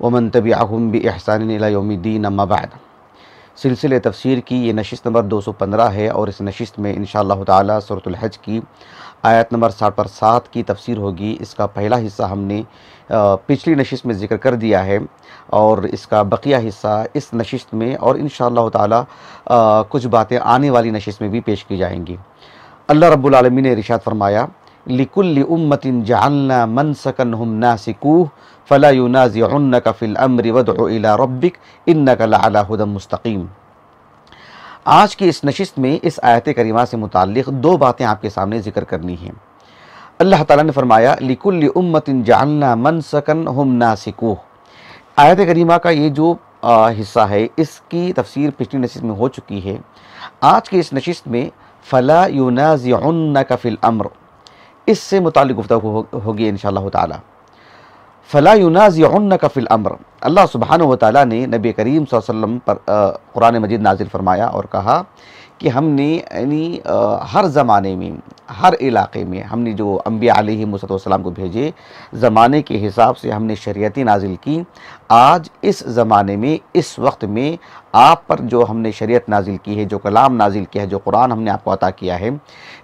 वमन तबिअहुम बिइहसान इला यौमिद्दीन अम्मा बाद। सिलसिले तफसीर की ये नशिस्त नंबर 215 है और इस नशिस्त में इंशाअल्लाह ताला सूरतुल हज की आयत नंबर 7 की तफसीर होगी। इसका पहला हिस्सा हमने पिछली नशिस्त में ज़िक्र कर दिया है और इसका बकिया हिस्सा इस नशिस्त में और इंशाअल्लाह ताला कुछ बातें आने वाली नशिस्त में भी पेश की जाएंगी। अल्लाह रब्बुल आलमीन ने इरशाद फरमाया, लिकुल्लि उम्मतिन जअलना मनसकनहुम नासिकूह फला युनाज़िउन्नका फ़िल अम्रि वदउ इला रब्बिक इन्नका लअला हुदन मुस्तक़ीम। आज की इस नशिस्त में इस आयत करीमा से मुताल्लिक़ दो बातें आपके सामने ज़िक्र करनी हैं। अल्लाह ताला ने फरमाया, लिकुल्लि उम्मतिन जअलना मनसकनहुम नासिकूह। आयत करीमा का ये जो हिस्सा है इसकी तफसीर पिछली नशिस्त में हो चुकी है। आज की इस नशिस्त में फ़ला युनाज़िउन्नका फ़िल अम्र, इससे मुताल्लिक़ गुफ्तगू होगी इंशाअल्लाह ताला। फ़ला युनाज़िउन्नका फ़िल अम्र, अल्लाह सुब्हानहु व तआला ने नबी करीम सल्लल्लाहु अलैहि वसल्लम पर कुरान मजीद नाजिल फरमाया और कहा कि हमने यानी हर ज़माने में हर इलाक़े में हमने जो अम्बिया अलैहिमुस्सलाम को भेजे, ज़माने के हिसाब से हमने शरीयतें नाजिल की। आज इस ज़माने में इस वक्त में आप पर जो हमने शरीयत नाजिल की है, जो कलाम नाजिल किया है, जो कुरान हमने आपको अता किया है,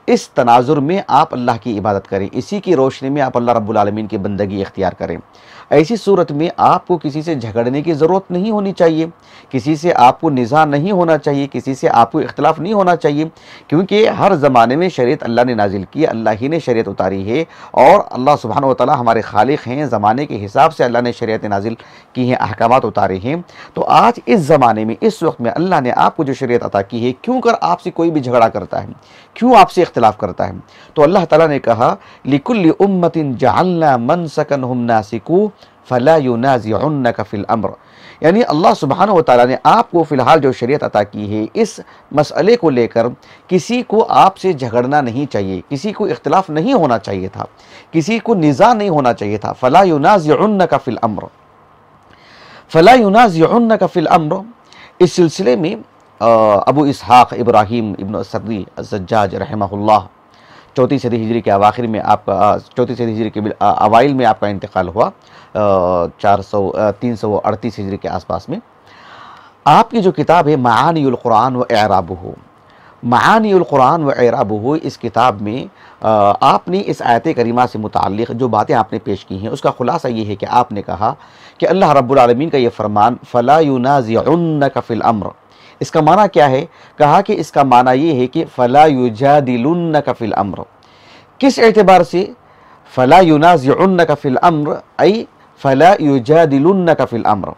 इस तनाजुर में आप अल्लाह की इबादत करें, इसी की रोशनी में आप अल्लाह रब्बुल आलमीन की बंदगी इख्तियार करें। ऐसी सूरत में आपको किसी से झगड़ने की ज़रूरत नहीं होनी चाहिए, किसी से आपको निज़ा नहीं होना चाहिए, किसी से आपको इख्तिलाफ़ नहीं होना चाहिए, क्योंकि हर ज़माने में शरीयत अल्लाह ने नाजिल की, अल्लाह ही ने शरीयत उतारी है और अल्लाह सुब्हानहु व तआला हमारे खालिक हैं। ज़माने के हिसाब से अल्लाह ने शरीयत नाजिल की हैं, अहकामात उतारे हैं। तो आज इस ज़माने में इस वक्त में अल्लाह ने आपको जो शरीयत अता की है, क्यों कर आपसे कोई भी झगड़ा करता है, क्यों आपसे इख्तिलाफ़ करता है? तो अल्लाह ताला ने कहा, लिकुल्लि उम्मतिन जअलना मनसकनहुम नासिकूह फला युनाज़िउन्नका फ़िल अम्र, यानी अल्लाह सुब्हानहु व तआला ने आपको फ़िलहाल जो शरीयत अता की है, इस मसले को लेकर किसी को आपसे झगड़ना नहीं चाहिए, किसी को इख्तिलाफ़ नहीं होना चाहिए था, किसी को निज़ा नहीं होना चाहिए था। फ़ला युनाज़िउन्नका फ़िल अम्र, फ़ला युनाज़िउन्नका फ़िल अम्र। इस सिलसिले में अबू इसहाक़ इब्राहीम इब्न अस्सदी अज़्ज़ज्जाज रहमहुल्लाह 4वीं सदी हिजरी के अवाखिर में आपका 4वीं सदी हिजरी के अवाइल में आपका इंतकाल हुआ 338 हिजरी के आसपास में। आपकी जो किताब है माआनियुल कुरान व इराबुहु, माआनियुल कुरान व इराबुहु, इस किताब में आपने इस आयत करीमा से मुताल्लिक़ जो बातें आपने पेश की हैं उसका खुलासा ये है कि आपने कहा कि अल्लाह रब्बुल आलमीन का ये फरमान फ़ला युनाज़िउन्नका फ़िल अम्र, इसका माना क्या है? कहा कि इसका माना ये है कि फ़ला युजादिलुन्नका फ़िल अम्र। किस एतबार से? फ़ला युनाज़िउन्नका फ़िल अम्र आई फ़ला युजादिलुन्नका फ़िल अम्र,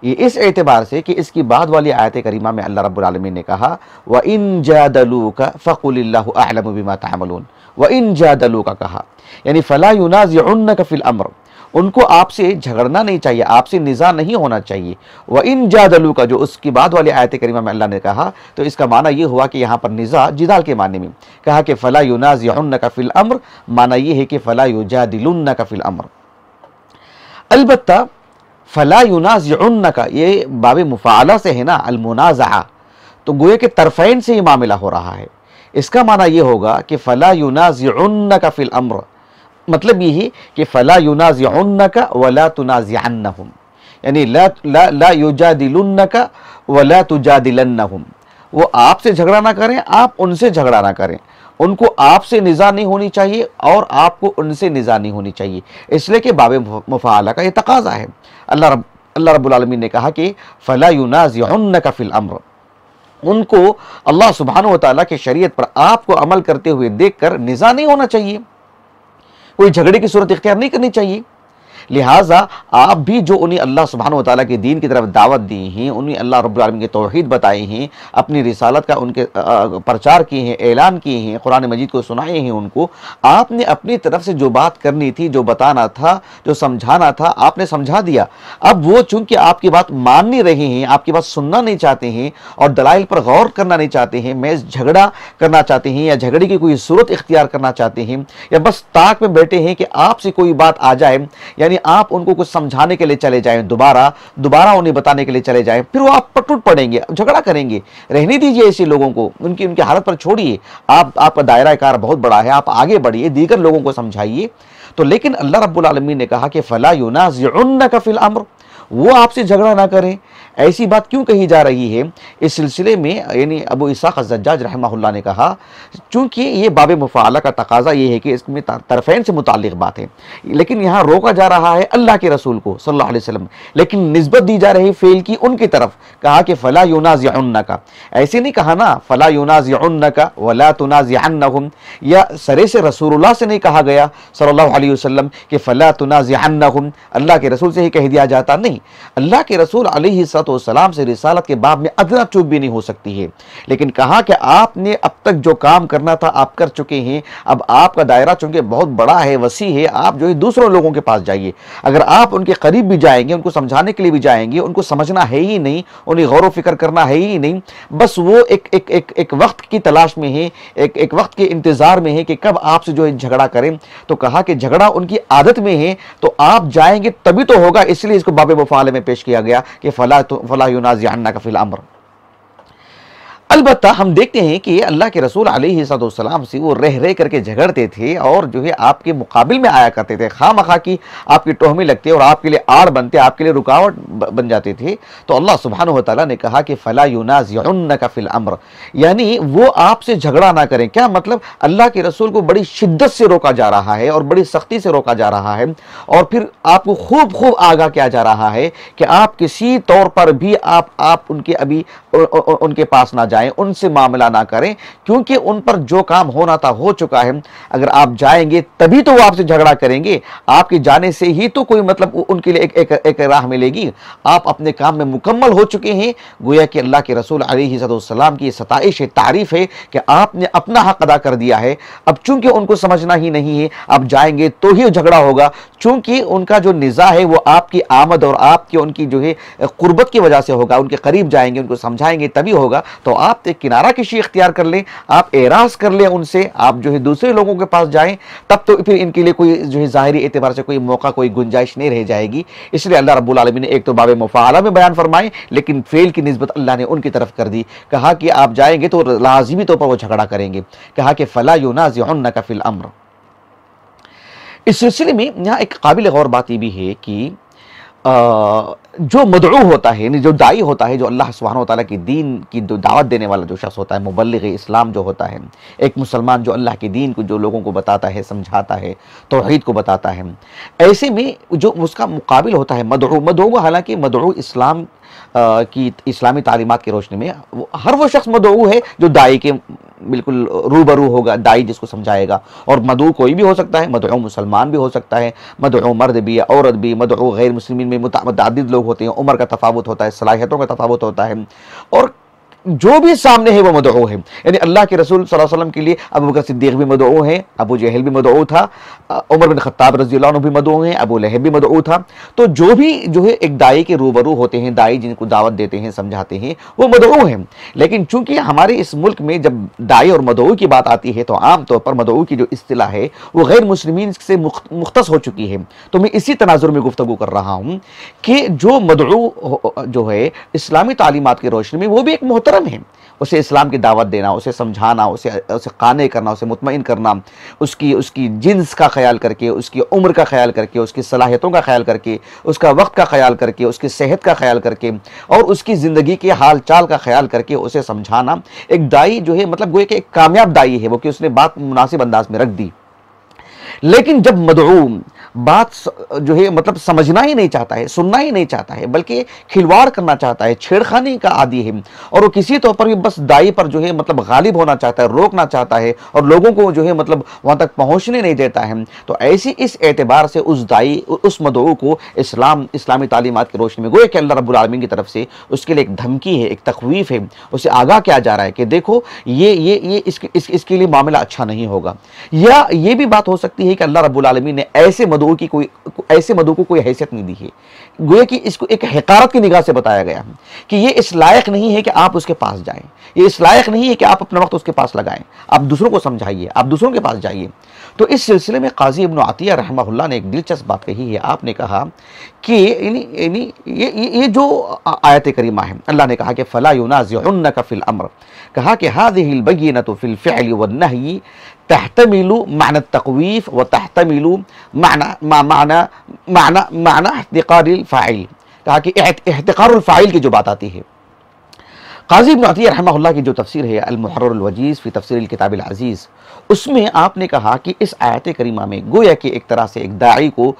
ये इस एतबार से कि इसकी बाद वाली आयत करीमा में अल्लाह रब्बुल आलमीन ने कहा, व इन जादलूका फ़क़ुलिल्लाहु अअलमु बिमा तअमलून, व इन जादलूका कहा, यानी फ़ला युनाज़िउन्नका फ़िल अम्र, उनको आपसे झगड़ना नहीं चाहिए, आपसे निज़ा नहीं होना चाहिए। व इन जादलू का जो उसकी बाद वाली आयत करीमा में अल्लाह ने कहा, तो इसका माना ये हुआ कि यहाँ पर निज़ा जिदाल के माने में कहा कि फ़ला युनाज़िउन्नका फ़िल अम्र, माना ये है कि फ़ला युजादिलुन्नका फ़िल अम्र। अलबत्ता फ़ला युनाज़िउन्नका ये बाब मुफ़ाअला से है ना, अलमुनाज़अ, तो गोये के तरफ़ैन से ये मामला हो रहा है। इसका माना ये होगा कि फ़ला युनाज़िउन्नका फ़िल अम्र, मतलब ये है कि फ़ला युनाज़िउन्नका वला तुनाज़िअन्नहुम, यानी ला युजादिलुन्नका वला तुजादिलन्नहुम, वो आपसे झगड़ा ना करें, आप उनसे झगड़ा ना करें, उनको आपसे निज़ा नहीं होनी चाहिए और आपको उनसे निज़ा नहीं होनी चाहिए, इसलिए कि बाब मुफ़ाअला का ये तकाज़ा है। अल्लाह रब्बुल आलमीन ने कहा कि फ़ला युनाज़िउन्नका फ़िल अम्र, उनको अल्लाह सुब्हानहु व तआला की शरीयत पर आपको अमल करते हुए देखकर निज़ा नहीं होना चाहिए, कोई झगड़े की सूरत इख्तियार नहीं करनी चाहिए। लिहाजा आप भी जो उन्हें अल्लाह सुब्हानहू व तआला के दीन की तरफ दावत दी हैं, उन्हें अल्लाह रब्बुल आलमीन के तौहीद बताए हैं, अपनी रिसालत का उनके प्रचार किए हैं, ऐलान किए हैं, कुरान मजीद को सुनाए हैं, उनको आपने अपनी तरफ से जो बात करनी थी, जो बताना था, जो समझाना था, आपने समझा दिया। अब वो चूंकि आपकी बात मान नहीं रहे हैं, आपकी बात सुनना नहीं चाहते हैं और दलाइल पर गौर करना नहीं चाहते हैं, महज झगड़ा करना चाहते हैं या झगड़े की कोई सूरत इख्तियार करना चाहते हैं, या बस ताक में बैठे हैं कि आपसे कोई बात आ जाए, यानी आप उनको कुछ समझाने के लिए चले जाएं, दोबारा उन्हें बताने के लिए चले जाएं, फिर वो आप पर टूट पड़ेंगे, झगड़ा करेंगे। रहने दीजिए ऐसे लोगों को, उनकी हालत पर छोड़िए। आपका दायरा कार बहुत बड़ा है, आप आगे बढ़िए, दीगर लोगों को समझाइए। तो लेकिन अल्लाह रब्बुल आलमीन ने कहा कि फला युनाज़िउन्नका फिल अम्र, वो आपसे झगड़ा ना करें। ऐसी बात क्यों कही जा रही है? इस सिलसिले में यानी अबू इसाक़ अज़्ज़ज्जाज रहमहुल्लाह ने कहा, चूंकि ये बाब मुफ़ाअला का तकाज़ा ये है कि इसमें तरफ़ैन से मुताल्लिक़ बात है, लेकिन यहाँ रोका जा रहा है अल्लाह के रसूल को सल्लल्लाहु अलैहि वसल्लम, लेकिन निस्बत दी जा रही फ़ेल की उनकी तरफ। कहा कि फ़ला युनाज़िउन्नका, ऐसे नहीं कहा ना फ़ला युनाज़िउन्नका वला तुनाज़िअन्नहुम, या सरे से रसूलुल्लाह से नहीं कहा गया सल्लल्लाहु अलैहि वसल्लम कि फ़ला तुनाज़िअन्नहुम, अल्लाह के रसूल से ही कह दिया जाता। नहीं, अल्लाह के रसूल अलैहिस्सलाम से रिसालत के बाब में अदना चूक भी नहीं हो सकती है। लेकिन कहा कि आपने अब तक जो काम करना था आप कर चुके हैं, अब आपका दायरा चूंकि बहुत बड़ा है, वसी है, आप जो है दूसरों लोगों के पास जाइए। अगर आप उनके करीब भी जाएंगे, उनको समझाने के लिए भी जाएंगे, उनको समझना है ही नहीं, उन्हें गौर व फिक्र करना है ही नहीं, बस वो एक वक्त की तलाश में है, एक वक्त के इंतजार में है कि कब आपसे जो है झगड़ा करें। तो कहा कि झगड़ा उनकी आदत में है, तो आप जाएंगे तभी तो होगा, इसलिए इसको बाब मुफ़ाअला में पेश किया गया कि फला युनाज़िअन्नका फिल अम्र। अलबत्ता हम देखते हैं कि अल्लाह के रसूल अलैहिस्सलाम से वो रह करके झगड़ते थे और जो है आपके मुकाबिल में आया करते थे, खामखा की आपकी टोहमी लगते और आपके लिए आड़ बनते, आपके लिए रुकावट बन जाते थे। तो अल्लाह सुब्हानहू व तआला ने कहा कि फला युनाज़िउन्नका फिल अम्र, यानी वो आपसे झगड़ा ना करें। क्या मतलब? अल्लाह के रसूल को बड़ी शिद्दत से रोका जा रहा है और बड़ी सख्ती से रोका जा रहा है, और फिर आपको खूब आगाह किया जा रहा है कि आप किसी तौर पर भी आप उनके अभी उनके पास ना जाएं, उनसे मामला ना करें, क्योंकि उन पर जो काम होना था हो चुका है। अगर आप जाएंगे तभी तो वो आपसे झगड़ा करेंगे, आपके जाने से ही तो कोई मतलब उनके लिए एक राह मिलेगी। आप अपने काम में मुकम्मल हो चुके हैं। गोया कि अल्लाह के रसूल अलैहिस्सलाम की सताइश है, तारीफ है कि आपने अपना हक अदा कर दिया है। अब चूंकि उनको समझना ही नहीं है, आप जाएंगे तो ही झगड़ा होगा, चूंकि उनका जो निज़ा है वो आपकी आमद और आपकी उनकी जो है कुर्बत की वजह से होगा। उनके करीब जाएंगे, उनको समझाएंगे तभी होगा। तो आप एक किनारा किशी इख्तियार कर लें, आप एराज कर लें उनसे, आप जो है दूसरे लोगों के पास जाएं, तब तो फिर इनके लिए कोई जो है ज़ाहिरी एतबार से कोई मौका, कोई गुंजाइश नहीं रह जाएगी। इसलिए अल्लाह रब्बुल आलमीन ने एक तो बाब मुफ़ाअला में बयान फरमाए, लेकिन फेल की निस्बत अल्लाह ने उनकी तरफ कर दी। कहा कि आप जाएंगे तो लाज़िमी तौर पर वो झगड़ा करेंगे। कहा कि फला युनाज़िउन्नका फिल अम्र। इस सिलसिले में यहाँ एक काबिल गौर बात ये भी है कि जो मदऊ होता है, जो दाई होता है, जो अल्लाह सुब्हानहू व तआला की दीन की जो दावत देने वाला जो शख्स होता है, मुबल्लिग इस्लाम जो होता है, एक मुसलमान जो अल्लाह के दीन को जो लोगों को बताता है, समझाता है, तौहीद को बताता है, ऐसे में जो उसका मुकाबिल होता है मदऊ। हालांकि मदऊ इस्लाम की इस्लामी तालीमात की रोशनी में हर वो शख्स मदऊ है जो दाई के बिल्कुल रूबरू होगा, दाई जिसको समझाएगा। और मदऊ कोई भी हो सकता है, मदऊ मुसलमान भी हो सकता है, मदऊ मर्द भी, औरत भी, मदऊ गैर मुस्लिमीन में मुतअद्दिद लोग होते हैं, उम्र का तफावत होता है, सलाहियतों का तफावत होता है, और जो भी सामने है वो मदऊ है। यानी अल्लाह के रसूल सल्लल्लाहु अलैहि वसल्लम के लिए अबू बकर सिद्दीक भी मदऊ है, अबू जहल भी मदऊ था, उमर बिन खत्ताब रज़ियल्लाहु अन्हु भी मदऊ हैं, अबू लहब भी मदऊ था। तो जो भी जो है एक दाई के रूबरू होते हैं, दाई जिनको दावत देते हैं, समझाते हैं, वो मदऊ हैं। लेकिन चूंकि हमारे इस मुल्क में जब दाई और मदऊ की बात आती है तो आम तौर पर मदऊ की जो इस्तिलाह है वो गैर मुस्लिमीन से मुख्तस हो चुकी है। तो मैं इसी तनाजुर में गुफ्तगू कर रहा हूँ कि जो मदऊ जो है इस्लामी तालीमात की रोशनी में वो भी एक मोहतरम है। उसे इस्लाम की दावत देना, उसे समझाना, उसे काने करना, उसे मुतमईन करना, उसकी जिन्स का ख्याल करके, उसकी उम्र का ख्याल करके, उसकी सलाहियतों का ख्याल करके, उसका वक्त का ख्याल करके, उसकी सेहत का ख्याल करके और उसकी ज़िंदगी के हाल चाल का ख्याल करके उसे समझाना एक दाई जो है मतलब गोया कि एक कामयाब दाई है वो, कि उसने बात मुनासिब अंदाज में रख दी। लेकिन जब मदऊ बात जो है मतलब समझना ही नहीं चाहता है, सुनना ही नहीं चाहता है, बल्कि खिलवाड़ करना चाहता है, छेड़खानी का आदी है, और वो किसी तौर पर भी बस दाई पर जो है मतलब गालिब होना चाहता है, रोकना चाहता है और लोगों को जो है मतलब वहां तक पहुंचने नहीं देता है, तो ऐसी इस एतबार से उस दाई, उस मदऊ को इस्लामी तालीमात की रोशनी में गोया कि अल्लाह रब्बुल आलमीन की तरफ से उसके लिए एक धमकी है, एक तखवीफ है, उसे आगाह किया जा रहा है कि देखो ये इसके लिए मामला अच्छा नहीं होगा। या ये भी बात हो सकती है कि अल्लाह रब्बुल आलमीन ने ऐसे मदऊ को कोई हैसियत नहीं दी है, गोया कि इसको एक हकारत की निगाह से बताया गया है कि ये इस लायक नहीं है कि आप उसके पास जाएं, ये इस लायक नहीं है कि आप अपना वक्त उसके पास लगाएं, आप दूसरों को समझाइए, आप दूसरों के पास जाइए। तो इस सिलसिले में काजी इब्न अतिया रहमहुल्लाह ने एक दिलचस्प बात कही है। आपने कहा कि ये जो आयत करीमा है, अल्लाह ने कहा कि फला युनाज़िउन्नका फिल अम्र, कहा कि हाज़िहिल बय्यिनतु फिल फ़िअल वन्नहयि तहतमिलु माना तक़वीफ़ व तहतमिलु माना इह्तिक़ारिल फ़ाइल, कहा कि इह्तिक़ारुल फ़ाइल की जो बात आती है, काज़ी इब्न अतिया रहमहुल्लाह की जो तफसीर है अल-मुहर्ररुल वजीज़ फ़ी तफ़सीरिल किताबिल अज़ीज़, उसमें आपने कहा कि इस आयत करीमा में गोया कि एक तरह से एक दाई को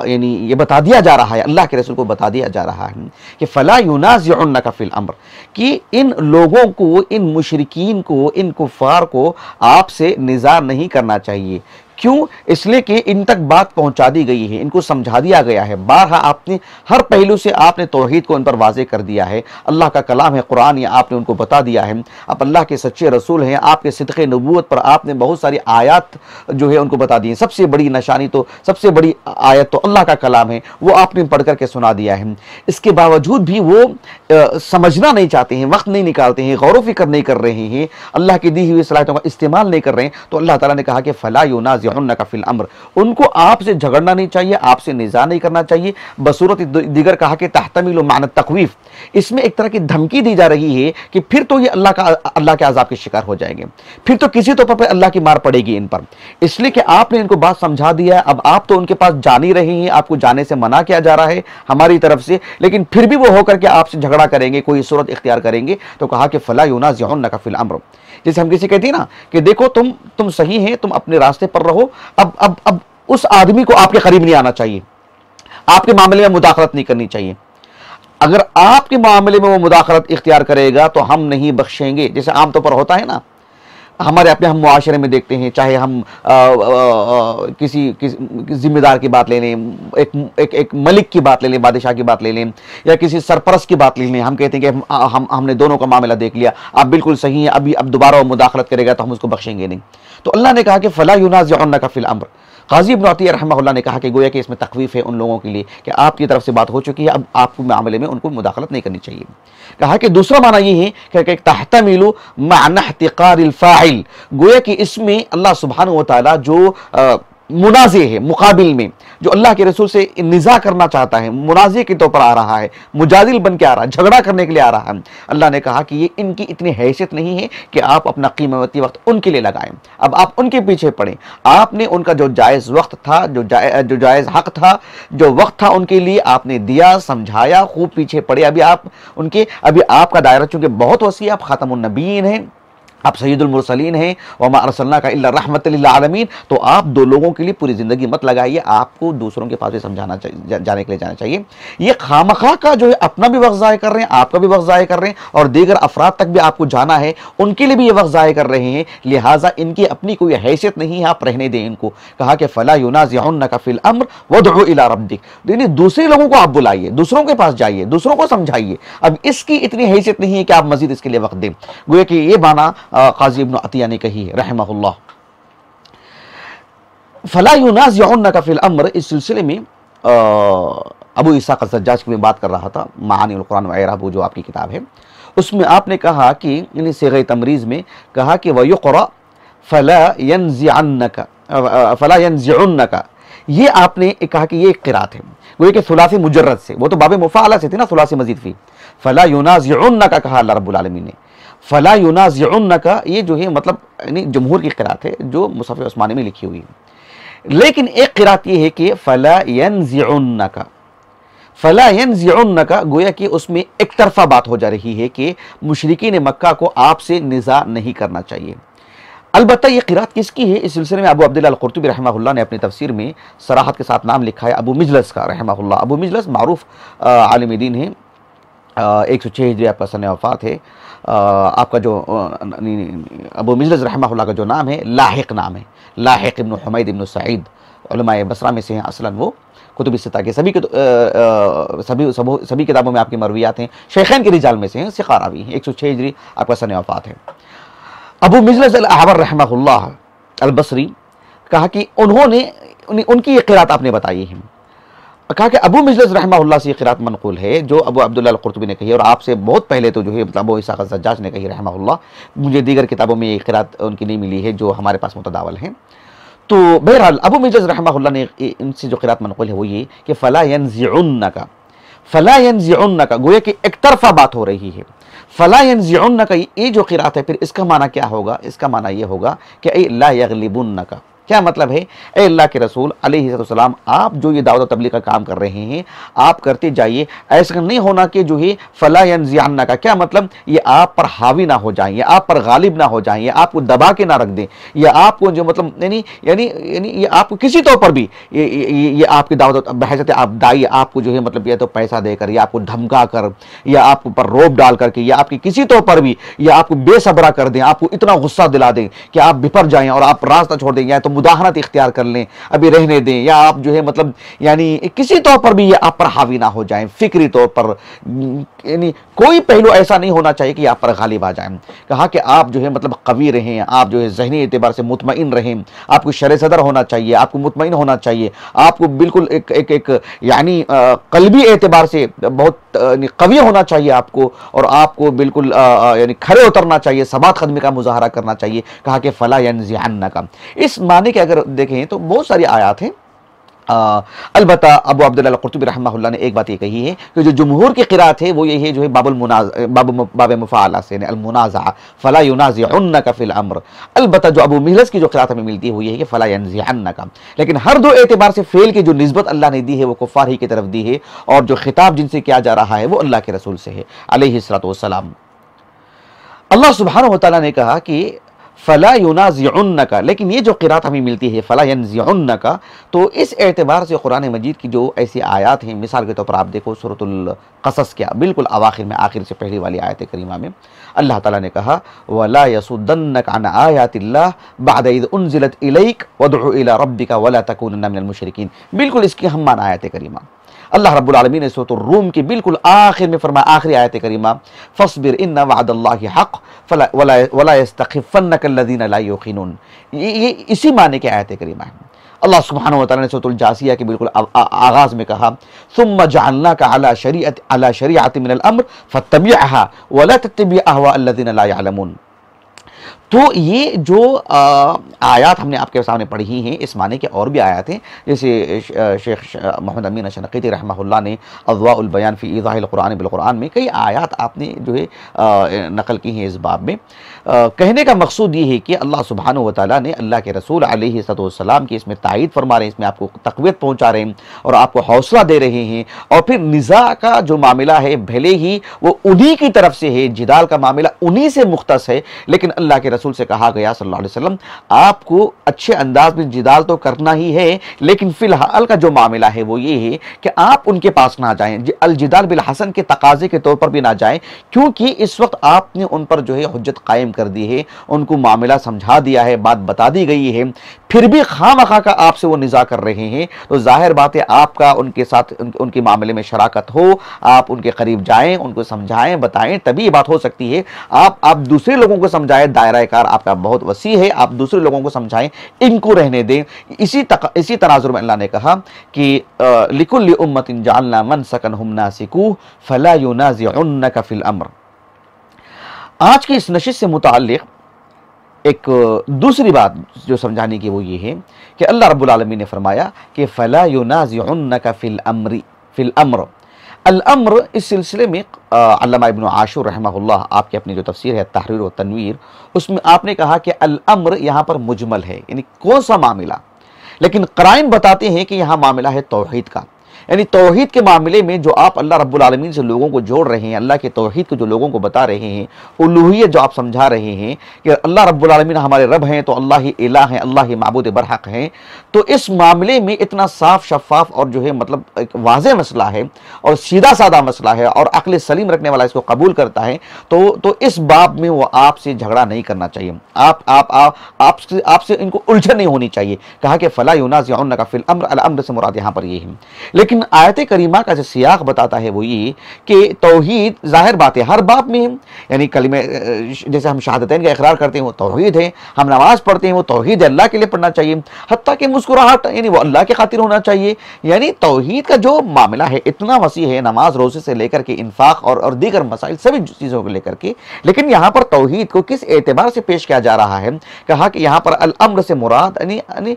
यानी ये बता दिया जा रहा है, अल्लाह के रसूल को बता दिया जा रहा है कि फ़ला युनाज़िउन्नका फ़िल अम्र, कि इन लोगों को, इन मुशरिकीन को, इन कुफ़ार को आपसे निज़ा नहीं करना चाहिए। क्यों? इसलिए कि इन तक बात पहुंचा दी गई है, इनको समझा दिया गया है, बारहा आपने हर पहलू से आपने तौहीद को इन पर वाज़े कर दिया है, अल्लाह का कलाम है कुरान, या आपने उनको बता दिया है, आप अल्लाह के सच्चे रसूल हैं, आपके सिद्क़े नबूवत पर आपने बहुत सारी आयत जो है उनको बता दी है। सबसे बड़ी निशानी तो, सबसे बड़ी आयत तो अल्लाह का कलाम है, वो आपने पढ़ करके सुना दिया है। इसके बावजूद भी वो समझना नहीं चाहते हैं, वक्त नहीं निकालते हैं, गौर व फिक्र नहीं कर रहे हैं, अल्लाह की दी हुई सलाहियतों का इस्तेमाल नहीं कर रहे हैं, तो अल्लाह ताला ने कहा कि फ़ला युनाज़िउन्नका फ़िल अम्र, उनको आपसे झगड़ना नहीं चाहिए, आपसे निज़ा नहीं करना चाहिए। बसूरत दीगर कहा कि तहतमिलु माना तक़वीफ़, इसमें एक तरह की धमकी दी जा रही है कि फिर तो ये अल्लाह के अज़ाब के शिकार हो जाएंगे, फिर तो किसी तौर पर अल्लाह की मार पड़ेगी इन पर, इसलिए कि आपने इनको बात समझा दिया है। अब आप तो उनके पास जा नहीं रहे हैं, आपको जाने से मना किया जा रहा है हमारी तरफ से, लेकिन फिर भी वो होकर के आपसे झगड़ा करेंगे, कोई सूरत इख्तियार करेंगे, तो कहा कि फ़ला युनाज़िउन्नका फ़िल अम्र। जैसे हम किसी कहते हैं ना कि देखो तुम सही हैं, तुम अपने रास्ते पर रहो, अब उस आदमी को आपके करीब नहीं आना चाहिए, आपके मामले में मुदाखलत नहीं करनी चाहिए। अगर आपके मामले में वो मुदाखलत इख्तियार करेगा तो हम नहीं बख्शेंगे। जैसे आमतौर पर होता है ना, हमारे अपने हम मुआशरे में देखते हैं, चाहे हम किसी जिम्मेदार की बात ले लें, एक मलिक की बात ले लें, बादशाह की बात ले लें, या किसी सरपरस्त की बात ले लें, हम कहते हैं कि हमने दोनों का मामला देख लिया, आप बिल्कुल सही हैं, अभी अब दोबारा वो मुदाखलत करेगा तो हम उसको बख्शेंगे नहीं। तो अल्लाह ने कहा कि फ़ला युनाज़िउन्नका फ़िल अम्र। काज़ी इब्न अतिया रहमहुल्लाह ने कहा कि गोया कि इसमें तख़वीफ़ है उन लोगों के लिए कि आपकी तरफ से बात हो चुकी है, अब आपके मामले में उनको मुदाखलत नहीं करनी चाहिए। कहा कि दूसरा माना ये है कि तहतमिलु माना इह्तिक़ारिल फ़ाइल, गोया कि इसमें अल्लाह सुब्हानहु व तआला जो मुनाज़े है, मुकाबिल में जो अल्लाह के रसूल से निज़ा करना चाहता है, मुनाज़े के तौर पर आ रहा है, मुजादिल बन के आ रहा है, झगड़ा करने के लिए आ रहा है, अल्लाह ने कहा कि ये इनकी इतनी हैसियत नहीं है कि आप अपना कीमती वक्त उनके लिए लगाएं। अब आप उनके पीछे पड़ें, आपने उनका जो जायज़ वक्त था, जो जायज़ हक़ था, जो वक्त था उनके लिए आपने दिया, समझाया, खूब पीछे पड़े। अभी आपका दायरा चूँकि बहुत वसी, आप ख़ातमुन नबीय्यीन हैं, आप सय्यदुल मुरसलीन हैं, वमा अर्सलनाका इल्ला रहमतल लिल आलमीन, तो आप दो लोगों के लिए पूरी ज़िंदगी मत लगाइए, आपको दूसरों के पास भी समझाना चाहिए, जाने के लिए जाना चाहिए। ये खामखा का जो है अपना भी वक्त ज़ाय कर रहे हैं, आपका भी वक्त ज़ाय कर रहे हैं, और दीगर अफराद तक भी आपको जाना है, उनके लिए भी ये वक्त ज़ाय कर रहे हैं, लिहाजा इनकी अपनी कोई हैसियत नहीं है, आप रहने दें इनको। कहा कि फ़ला युनाज़िउन्नका फ़िल अम्र वदउ इला रब्बिक, यानी दूसरे लोगों को आप बुलाइए, दूसरों के पास जाइए, दूसरों को समझाइए। अब इसकी इतनी हैसियत नहीं है कि आप मज़ीद इसके लिए वक्त दें। गोया कि ये माना काज़ी इब्न अतिया ने कही रहमहुल्लाह। फ़ला युनाज़िउन्नका फ़िल अम्र, इस सिलसिले में अबू इस्हाक़ अज़्ज़ज्जाज की मैं बात कर रहा था, माआनिल कुरान व इराबु जो आपकी किताब है, उसमें आपने कहा कि यानी सिग़े तमरीज़ में कहा कि वयुक़रा फ़ला यनज़िउन्नका, ये आपने कहा कि ये एक क़िरात है, वो कि सुलासी मुजर्रद से, वो तो बाब मुफ़ाअला से थी ना, सुलासी मज़ीद फ़ी, फ़ला युनाज़िउन्नका कहा अल्लाह रब्बुल आलमीन ने। फ़ला युनाज़िउन्नका ये जो है मतलब यानी जमहूर की क़िरात है जो मुसहफ़ उस्मानी में लिखी हुई है, लेकिन एक क़िरात ये है कि फ़ला यनज़िउन्नका, फ़ला यनज़िउन्नका, गोया कि उसमें एक तरफ़ा बात हो जा रही है कि मुशरिकीन मक्का को आपसे निज़ा नहीं करना चाहिए। अलबत्ता ये क़िरात किसकी है, इस सिलसिले में अबू अब्दुल्लाह अल-कुर्तुबी रहमहुल्लाह ने अपनी तफसीर में सराहत के साथ नाम लिखा है अबू मिजलस का रहमहुल्लाह। अबू मिजलस मारूफ आलिम दीन है, 106 हिजरी आपका सन वफ़ात है। आपका जो अबू मिजलस रहमहुल्लाह का जो नाम है लाहिक नाम है, लाहिक इब्न हुमैद इब्न सईद, उलमाए बसरा में से हैं असलन वो। कुतुब सित्ता के सभी किताबों में आपकी मरवियात हैं, शेखैन के रिजाल में से हैं, सिक़ा रावी हैं। 106 हिजरी आपका सन वफ़ात है। अबू मिजलस अल-अहवर रहमहुल्लाह अल-बसरी कहा कि उनकी ये क़िरात आपने बताई है। कहा कि अबू मिजलस रहमहुल्लाह से ये क़िरात मनक़ूल है जो अबू अब्दुल्लाह अल-कुर्तुबी ने कही, और आपसे बहुत पहले तो जो है मतलब अबू इसहाक़ अज़्ज़ज्जाज ने कही रहमहुल्लाह। मुझे दीगर किताबों में ये क़िरात उनकी नहीं मिली है जो हमारे पास मुतदावल हैं। तो बहरहाल अबू मिजलस रहमहुल्लाह ने इनसे जो क़िरात मनक़ूल है वो ये कि फ़ला यनज़िउन्नका, गोया कि एक तरफ़ा बात हो रही है। फ़ला यनज़िउन्नका ये जो क़िरात है, फिर इसका माना क्या होगा? इसका माना ये होगा कि ऐ ला यग़लिबुन्नका। क्या मतलब है? ए अल्लाह के रसूल अलैहिस्सलाम, आप जो ये दावत तबलीग का काम कर रहे हैं आप करते जाइए, ऐसा नहीं होना कि जो है फ़ला यनज़िअन्ना का क्या मतलब ये आप पर हावी ना हो जाएं, ये आप पर गालिब ना हो जाएं, ये आपको दबा के ना रख दें, या आपको जो मतलब यानी ये आपको किसी तौर पर भी ये आपकी दावत बहज़त आप दाई आपको जो है मतलब ये तो पैसा देकर या आपको धमका कर या आप पर रोब डाल करके या आपकी किसी तौर पर भी या आपको बेसब्रा कर दें, आपको इतना गुस्सा दिला दें कि आप बिफर जाएं और आप रास्ता छोड़ दें, या तो मुदाहनत इख्तियार कर लें, अभी रहने दें, या आप जो है मतलब यानी किसी तौर पर भी ये आप पर हावी ना हो जाएं, फिक्री तौर पर यानी कोई पहलू ऐसा नहीं होना चाहिए कि आप पर गालिब आ जाएं। कहा कि आप जो है मतलब कवी रहें, आप जो है ज़हनी एतबार से मुतमईन रहें, आपको शर सदर होना चाहिए, आपको मुतमईन होना चाहिए, आपको बिल्कुल एक यानी कल्बी एतबार से बहुत कवी होना चाहिए आपको, और आपको बिल्कुल यानी खड़े उतरना चाहिए, सबात ख़दमी का मुजाहरा करना चाहिए। कहा कि फ़ला यनज़िअन्नका, इस माने के अगर देखें तो बहुत सारी आयात हैं। अलबत्ता अबू अब्दुल्लाह अल-कुर्तुबी रहमहुल्लाह ने एक बात ये कही है कि जो जमहूर की क़िरात है वो ये है जो है बाब मुफ़ाअला से अल-मुनाज़अह फ़ला युनाज़िउन्नका फ़िल अम्र। अलबत्ता जो अबू मिजलस की जो क़िरात हमें मिलती है वो ये है कि फ़ला यनज़िअन्नका। लेकिन हर दो एतबार से फ़ेल की जो निस्बत अल्लाह ने दी है वो कुफ़ार ही की तरफ दी है, और जो खिताब जिनसे किया जा रहा है वो अल्लाह के रसूल से है अलैहिस्सलातु वस्सलाम। अल्लाह सुब्हानहु व तआला ने कहा कि फ़ला युनाज़िउन्नका, लेकिन ये जो क़िरात हमें मिलती है फ़ला यनज़िउन्नका, तो इस एतबार से कुरान मजीद की जो ऐसी आयात हैं, मिसाल के तौर पर आप देखो सूरतुल क़सस क्या बिल्कुल अवाखिर में, आखिर से पहली वाली आयत करीमा में अल्लाह ताला ने कहा वला यसुद्दन्नका अन आयातिल्लाह बअद इज़ उन्ज़िलत इलैक वदउ इला रब्बिका वला तकूनन्ना मिनल मुशरिकीन। बिल्कुल इसकी हम्मान आयत करीमा अल्लाह रब्बुल आलमीन ने सूरत रूम की बिल्कुल आखिर में फरमाया, आखिरी आयत करीमा फस्बिर इन्ना वअदल्लाहि हक़ वला यस्तख़िफ़न्नका अल्लज़ीना ला युक़िनून। ये इसी माने की आयत करीमा है। अल्लाह सुब्हानहु व तआला ने सूरतुल जासिया के बिल्कुल आगाज़ में कहा सुम्मा जअलनाका अला शरीअतिन मिनल अम्र फत्तबिअहा वला तत्तबि अहवा अल्लज़ीना ला यअलमून। तो ये जो आयात हमने आपके सामने पढ़ी हैं इस माने के और भी आयात हैं, जैसे शेख मोहम्मद अमीन अशनक़ीती रहमहुल्लाह ने अज़वाउल बयान फ़ी ईज़ाहिल क़ुरान बिल क़ुरान में कई आयात आपने जो है नकल की हैं इस बाब में। कहने का मकसूद ये है कि अल्लाह सुब्हानहु व तआला ने अल्लाह के रसूल अलैहिस्सलाम की इसमें तायीद फरमा रहे हैं, इसमें आपको तक़वियत पहुँचा रहे हैं और आपको हौसला दे रहे हैं। और फिर निज़ा का जो मामला है भले ही वो उन्हीं की तरफ से है, जिदाल का मामला उन्हीं से मुख्तस है, लेकिन अल्लाह के रसूल से कहा गया सल्लल्लाहु अलैहि वसल्लम आपको अच्छे अंदाज में जिदाल तो करना ही है, लेकिन फ़िलहाल का जो मामला है वो ये है कि आप उनके पास ना जाएं, अल जिदाल बिल हसन के तकाजे के तौर पर भी ना जाएं, क्योंकि इस वक्त आपने उन पर जो है हुज्जत कायम कर दी है, उनको मामला समझा दिया है, बात बता दी गई है, फिर भी खामखा का आपसे वो निज़ा कर रहे हैं। तो जाहिर बात है आपका उनके साथ उनके मामले में शराकत हो, आप उनके करीब जाएं, उनको समझाएं बताएं, तभी ये बात हो सकती है। आप दूसरे लोगों को समझाएं, दायरा कार आपका बहुत वसी है, आप दूसरे लोगों को समझाएं, इनको रहने दें। इसी तनाजुर में अल्लाह ने कहा कि लिकुल्लि उम्मतिन जअलना मनसकन हुम नासिकूह फला युनाज़िउन्नका फ़िल अम्र। आज की इस नशिस्त से मुताल्लिक़ एक दूसरी बात जो समझाने की वो ये है कि अल्लाह रब्बुल आलमीन ने फरमाया कि फ़ला युनाज़िउन्नका फ़िल अम्र। अल अम्र इस सिलसिले में अल्लामा इब्न आशूर रहमहुल्लाह आपकी अपनी जो तफसीर है तहरीर व तनवीर, उसमें आपने कहा कि अल अम्र यहाँ पर मुजमल है, यानी कौन सा मामला, लेकिन क़राइन बताते हैं कि यहाँ मामला है तौहीद का। यानी तौहीद के मामले में जो आप अल्लाह रब्बुल आलमीन से लोगों को जोड़ रहे हैं, अल्लाह के तौहीद को जो लोगों को बता रहे हैं, उलूहियत जो आप समझा रहे हैं कि अल्लाह रब्बुल आलमीन हमारे रब हैं, तो अल्लाह ही इलाह हैं, अल्लाह ही माबूद बरहक हैं, तो इस मामले में इतना साफ शफाफ और जो है मतलब एक वाज़ेह मसला है और सीधा साधा मसला है और अक्ल सलीम रखने वाला इसको कबूल करता है, तो इस बाब में वो आपसे झगड़ा नहीं करना चाहिए। आपसे इनको उलझन नहीं होनी चाहिए। कहा कि फला युनाज़िउन्नका फिल अम्र, अल अम्र से मुराद यहाँ पर ये है। लेकिन आयत करीमा का जो सियाक बताता है वो ये कि तौहीद जाहिर बात है हर बाब में है, यानी कलिमे जैसे हम शहादतैन का इकरार करते हैं वो तौहीद है, हम नमाज पढ़ते हैं वो तौहीद है, अल्लाह के लिए पढ़ना चाहिए, हत्ता कि मुस्कुराहट यानी वो अल्लाह के खातिर होना चाहिए। यानी तौहीद का जो मामला है इतना वसी है, नमाज रोज़े से लेकर के इन्फाक और दीगर मसाइल सभी चीज़ों को लेकर के। लेकिन यहाँ पर तौहीद को किस एतबार से पेश किया जा रहा है? कहा कि यहाँ पर अल अम्र से मुराद यानी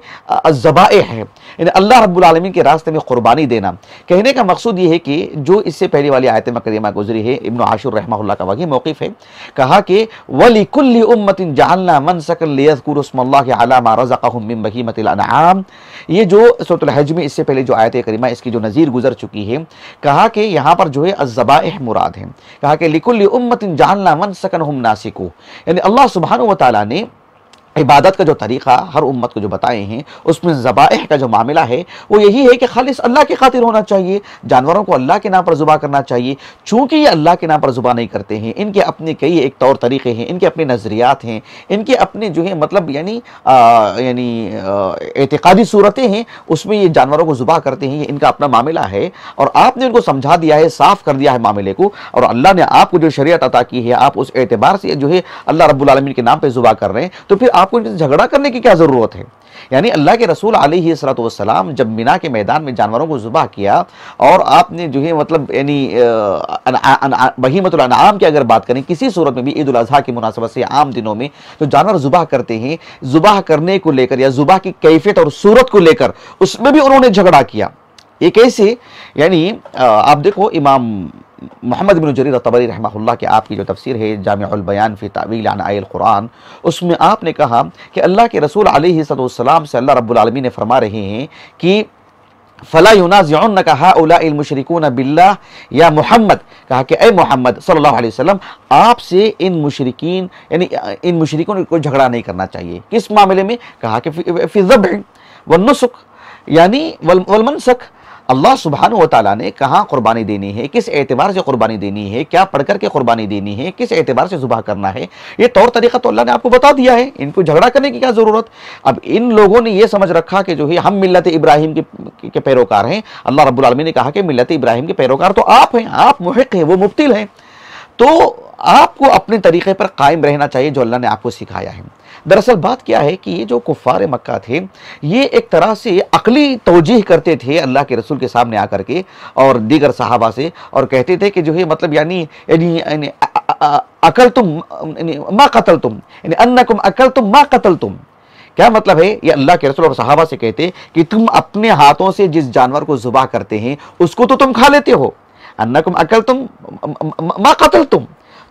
ज़बाए है, यानी अल्लाह रब्बुल आलमीन के रास्ते में कुर्बानी देना। कहने का मकसूद ये है कि जो इससे पहले वाली आयत करीमा गुजरी है, इब्न आशूर रहमहुल्लाह का वही मौक़िफ़ है। कहा कि वलिकुल्लि उम्मतिन जअलना मनसकन लियज़कुरु स्मल्लाहि अला मा रज़क़हुम मिन बहीमतिल अनआम। ये जो सूरह हज में इससे पहले जो आयत करीमा इसकी जो नज़ीर गुजर चुकी है, कहा कि यहाँ पर जो है अज़्ज़बाइह मुराद है। कहा कि लिकुल्लि उम्मतिन जअलना मनसकन हुम नासिकू, यानी अल्लाह सुब्हानहु व तआला ने इबादत का जो तरीक़ा हर उम्मत को जो बताए हैं उसमें ज़बाइह का जो मामला है वो यही है कि खालिस अल्लाह की खातिर होना चाहिए, जानवरों को अल्लाह के नाम पर ज़ुबा करना चाहिए। चूँकि ये अल्लाह के नाम पर ज़ुबा नहीं करते हैं, इनके अपने कई एक तौर तरीक़े हैं, इनके अपने नज़रियात हैं, इनके अपने जो है मतलब यानी एतिक़ादी सूरतें हैं, उसमें ये जानवरों को ज़ुबा करते हैं, ये इनका अपना मामला है। और आपने उनको समझा दिया है, साफ़ कर दिया है मामले को, और अल्लाह ने आपको जो शरीयत अता की है आप उस एतबार से जो है अल्लाह रब्बुल आलमीन के नाम पर ज़ुबा कर रहे हैं, तो फिर आपको इनसे झगड़ा करने की क्या ज़रूरत है? यानी अल्लाह के रसूल अलैहिस्सलातु वस्सलाम जब मिना के मैदान में जानवरों को ज़ुबह किया और आपने जो है मतलब यानी बहीमतुल अनआम की अगर बात करें, किसी सूरत में भी ईद उल अज़हा की मुनासबत से आम दिनों में जो जानवर ज़ुबह करते हैं, ज़ुबह करने को लेकर या ज़ुबह की कैफियत और सूरत को लेकर उसमें भी उन्होंने झगड़ा किया। ये कैसे? यानी आप देखो इमाम मोहम्मद बिन जरीर तबरी रहमहुल्लाह के आपकी जो तफसीर है जामिउल बयान फ़ी तावील अन आयल कुरान, उसमें आपने कहा कि अल्लाह के रसूल अलैहिस्सलाम से अल्लाह रब्बुल आलमीन ने फरमा रहे हैं कि फ़ला युनाज़िउन्नका हाउलाइल मुशरिकून बिल्लाह या मुहम्मद, कहा कि ए मोहम्मद सल्लल्लाहु अलैहि वसल्लम आपसे इन मुशरिकीन यानी इन मुशरिकों को झगड़ा नहीं करना चाहिए। किस मामले में? कहा कि फ़ी ज़ब्ह व नुसक यानी वल मनसक, अल्लाह सुब्हानहु व तआला ने कहाँ कुर्बानी देनी है, किस एतबार से कुर्बानी देनी है, क्या पढ़ करके कुर्बानी देनी है, किस एतबार से ज़ुबह करना है, ये तौर तरीक़ा तो अल्लाह ने आपको बता दिया है, इनको झगड़ा करने की क्या ज़रूरत। अब इन लोगों ने ये समझ रखा कि जो है हम मिल्लत इब्राहिम के पैरोकार हैं। अल्लाह रब्बुल आलमीन ने कहा कि मिल्लत इब्राहिम के पैरोकार तो आप हैं, आप मुहिक़ हैं, वो मुब्तिल हैं, तो आपको अपने तरीक़े पर कायम रहना चाहिए जो अल्लाह ने आपको सिखाया है। दरअसल बात क्या है कि ये जो कुफ़ार मक्का थे ये एक तरह से अक़ली तौजीह करते थे अल्लाह के रसूल के सामने आकर के और दीगर सहाबा से, और कहते थे कि जो है मतलब यानी अकल तुम मा कतल तुम, यानी अन्नकुम अकल तुम मा कतल तुम। क्या मतलब है? ये अल्लाह के रसूल और सहाबा से कहते कि तुम अपने हाथों से जिस जानवर को ज़ुबह करते हैं उसको तो तुम खा लेते हो, अन्नकुम अकल तुम मा कतल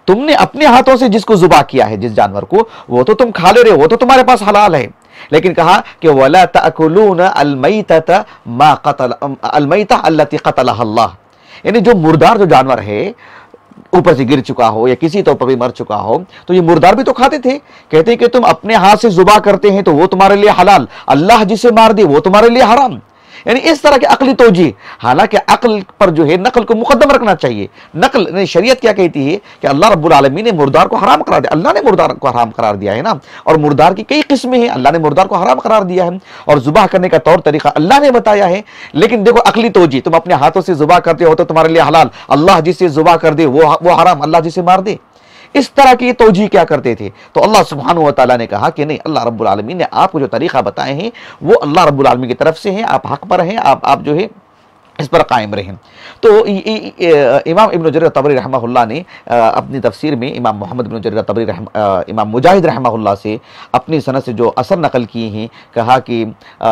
तुमने अपने हाथों से जिसको ज़ुबह किया है जिस जानवर को वो तो तुम खा ले रहे हो, वो तो तुम्हारे पास हलाल है। लेकिन कहा कि वला तअकुलून अलमैतता मा कतल अलमैता अल्लती क़तलहा अल्लाह, यानी जो मुर्दार जो जानवर है ऊपर से गिर चुका हो या किसी तौर पर भी मर चुका हो तो ये मुर्दार भी तो खाते थे। कहते कि तुम अपने हाथ से ज़ुबह करते हैं तो वो तुम्हारे लिए हलाल, अल्लाह जिसे मार दे वो तुम्हारे लिए हराम। यानी इस तरह के अकली तौजी, हालांकि अक्ल पर जो है नकल को मुकद्दम रखना चाहिए। नकल शरीयत क्या कहती है कि अल्लाह रब्बुल आलमीन ने मुर्दार को हराम करार दिया, अल्लाह ने मुर्दार को हराम करार दिया है ना, और मुर्दार की कई किस्में हैं, अल्लाह ने मुर्दार को हराम करार दिया है और ज़ुबह करने का तौर तरीका अल्लाह ने बताया है। लेकिन देखो अकली तौजी, तुम अपने हाथों से ज़ुबह करते हो तो तुम्हारे लिए हलाल, अल्लाह जिसे ज़ुबह कर दे वो हराम, अल्लाह जिसे मार दे। इस तरह की तौजी क्या करते थे? तो अल्लाह सुब्हानहु व तआला ने कहा कि नहीं, अल्लाह रब्बुल आलमीन ने आपको जो तरीक़ा बताए हैं वो अल्लाह रब्बुल आलमीन की तरफ से हैं, आप हक़ पर हैं, आप जो है इस पर कायम रहें। तो इमाम इब्न जरीर तबरी रहमहुल्लाह ने अपनी तफसीर में इमाम मोहम्मद बिन जरीर तबरी इमाम मुजाहिद रहमहुल्लाह से अपनी सनद से जो असर नकल किए हैं, कहा कि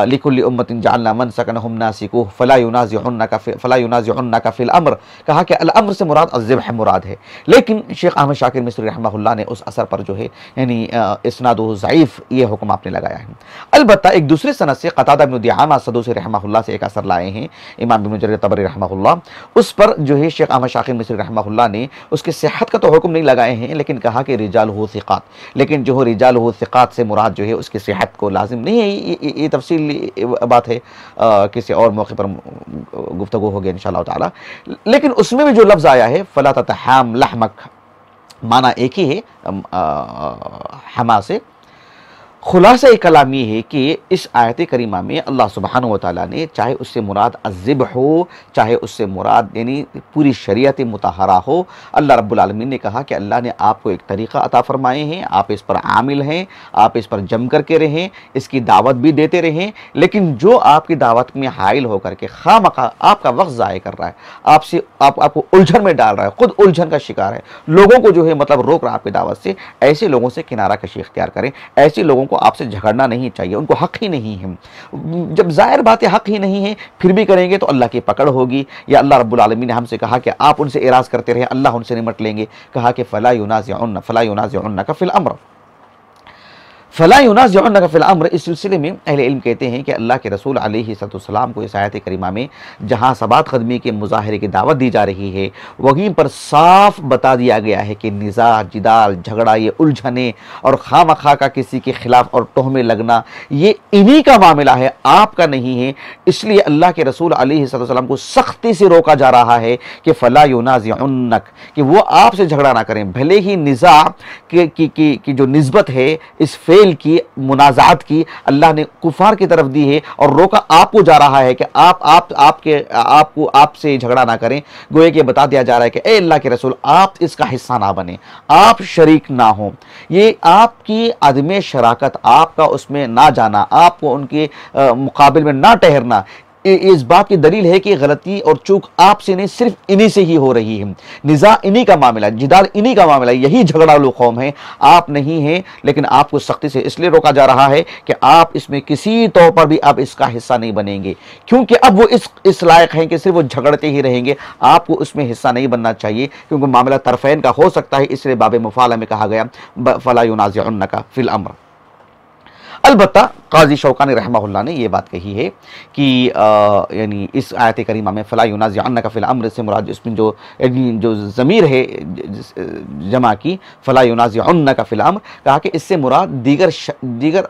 लिकुल्लि उम्मतिन जअलना मनसकनहुम नासिकुह फला युनाज़िउन्नका फिल अम्र, कहा कि अल अम्र से मुराद अज़्ज़िब्ह मुराद है। लेकिन शेख अहमद शाकिर मिस्री रहमहुल्लाह ने उस असर पर जो है यानी इस्नादुहु ज़ईफ़ ये हुक्म आपने लगाया है। अलबत्ता एक दूसरे सनद से क़तादा बिन दिआमा सदूसी रहमहुल्लाह से एक असर लाए हैं, इमाम इब्न जरीर तबरी रहमहुल्लाह, उस पर जो है शेख अहमद शाकिर मिस्री रहमहुल्लाह ने उसके सेहत का तो हुक्म नहीं लगाए हैं, लेकिन कहा कि रिजाल हो सिक़ात, लेकिन जो हो रिजाल हो सिक़ात से मुराद जो है उसकी सेहत को लाजिम नहीं है। ये तफसीली बात है, किसी और मौके पर गुफ्तगू होगी इंशाअल्लाह ताला। लेकिन उसमें भी जो लफ्ज़ आया है फ़ला ततहाम लहमक, माना एक ही है हमा से। खुलासा कलाम ये है कि इस आयत करीमा में अल्लाह सुब्हानहू व तआला ने चाहे उससे मुराद अज़्ज़िब हो, चाहे उससे मुराद यानी पूरी शरीयत मुतहरा हो, अल्लाह रब्बुल आलमीन ने कहा कि अल्लाह ने आपको एक तरीक़ा अता फ़रमाए हैं, आप इस पर आमिल हैं, आप इस पर जम करके रहें, इसकी दावत भी देते रहें। लेकिन जो आपकी दावत में हाइल होकर के खामखा आपका वक्त ज़ाय कर रहा है, आपको उलझन में डाल रहा है, खुद उलझन का शिकार है, लोगों को जो है मतलब रोक रहा है आपकी दावत से, ऐसे लोगों से किनारा कशी इख्तियार करें। ऐसे लोगों को आपसे झगड़ना नहीं चाहिए, उनको हक ही नहीं है। जब जाहिर बात है हक ही नहीं है फिर भी करेंगे तो अल्लाह की पकड़ होगी। या अल्लाह रब्बुल आलमीन ने हमसे कहा कि आप उनसे इराज़ करते रहे, अल्लाह उनसे निमट लेंगे। कहा कि फ़ला युनाज़िउन्नका फ़िल अम्र, फ़ला युनाज़िउन्नका फ़िल अम्र। इस सिलसिले में अहले इल्म कहते हैं कि अल्लाह के रसूल अलैहिस्सलाम को इस आयत करीमा में जहाँ सबात क़दमी के मुज़ाहरे की दावत दी जा रही है, वहीं पर साफ बता दिया गया है कि निज़ा, जिदाल, झगड़ा, ये उलझने और खामखा का किसी के खिलाफ और तोहमे लगना, ये इन्हीं का मामला है, आपका नहीं है। इसलिए अल्लाह के रसूल अलैहिस्सलाम को सख्ती से रोका जा रहा है कि फ़ला युनाज़िउन्नक, कि वो आपसे झगड़ा ना करें। भले ही निज़ा की जो निस्बत है इस फेल की, मुनाज़ात की, अल्लाह ने कुफार की तरफ दी है और रोका आपको जा रहा है कि आपको आपसे झगड़ा ना करें। गोए कि बता दिया जा रहा है कि ए अल्लाह के रसूल आप इसका हिस्सा ना बने, आप शरीक ना हो, ये आपकी अदम शराकत, आपका उसमें ना जाना, आपको उनके मुकाबिल में ना ठहरना, इस बात की दलील है कि गलती और चूक आपसे नहीं सिर्फ इन्हीं से ही हो रही है। निज़ा इन्हीं का मामला, जिदाल इन्हीं का मामला, यही झगड़ालू कौम है, आप नहीं हैं। लेकिन आपको सख्ती से इसलिए रोका जा रहा है कि आप इसमें किसी तौर पर भी आप इसका हिस्सा नहीं बनेंगे, क्योंकि अब वो इस लायक हैं कि सिर्फ वो झगड़ते ही रहेंगे। आपको उसमें हिस्सा नहीं बनना चाहिए, क्योंकि मामला तरफ़ैन का हो सकता है। इसलिए बाब मुफ़ाला में कहा गया फ़ला युनाज़िउन्नका फ़िल अम्र। अलबत्ता काज़ी शौकानी रहमहुल्लाह ने यह बात कही है कि यानी इस आयत करीमा में फ़ला युनाज़िउन्नका फ़िल अम्र से मुराद इसमें जो ज़मीर है जमा की फ़ला युनाज़िउन्नका फ़िल अम्र, कहा कि इससे मुराद दीगर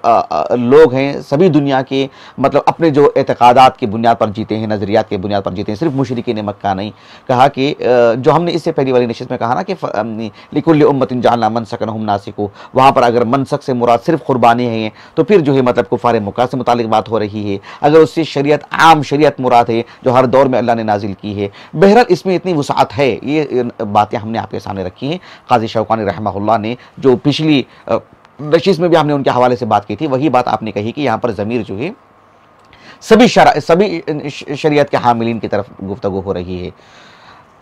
लोग हैं, सभी दुनिया के, मतलब अपने जो एतक़ादात की बुनियाद पर जीते हैं, नज़रियात की बुनियाद पर जीते हैं, सिर्फ मुशरिकीन मक्का नहीं। कहा कि जो हमने इससे पहली वाली नशिस्त में कहा ना कि लिकुल्लि उम्मतिन जअलना मनसकनहुम नासिकू, वहाँ पर अगर मनसक से मुराद सिर्फ कुर्बानी है तो फिर जो है मतलब कुफार मक्का से मुतालिक बात हो रही है। अगर उससे शरीयत, आम शरीयत मुराद है जो हर दौर में अल्लाह ने नाजिल की है। बहरहाल इसमें इतनी वसाअत है, ये बातें हमने आपके सामने रखी हैं। काज़ी शौकानी रहमहुल्लाह ने जो पिछली नशिस्त में भी हमने उनके हवाले से बात की थी, वही बात आपने कही कि यहाँ पर ज़मीर जो है सभी शरीयत के हामिलीन की तरफ गुफ्तगू हो रही है।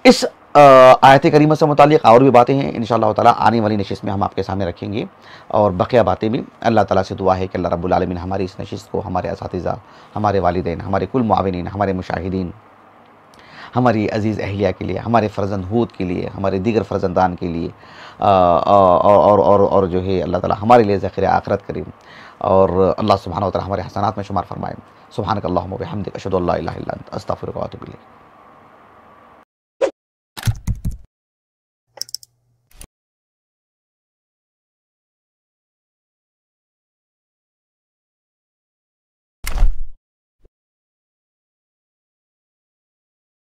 इस आयत करीमा से मुतालिक और भी बातें हैं, इंशाअल्लाह ताला आने वाली नशिस्त में हम आपके सामने रखेंगे, और बकिया बातें भी। अल्लाह ताला से दुआ है कि अल्लाह रब्बुल आलमीन हमारी इस नशिस्त को हमारे असातिज़ा, हमारे वालिदैन, हमारे कुल मुआविनीन, हमारे मुशाहिदीन, हमारी अज़ीज़ अहलिया के लिए, हमारे फ़र्जंद हूद के लिए, हमारे दीगर फ़र्जंदान के लिए और जो है अल्लाह ताला हमारे लिए ज़ख़ीर आखिरत करीम, और अल्लाह सुब्हानहू व तआला हमारे हसनात में शुमार फरमाए। सुब्हानक अल्लाहुम्मा व बिहम्दिक अशहदु अल्ला इलाहा इल्ला अंत अस्तग़फिरुका व अतूबु इलैक।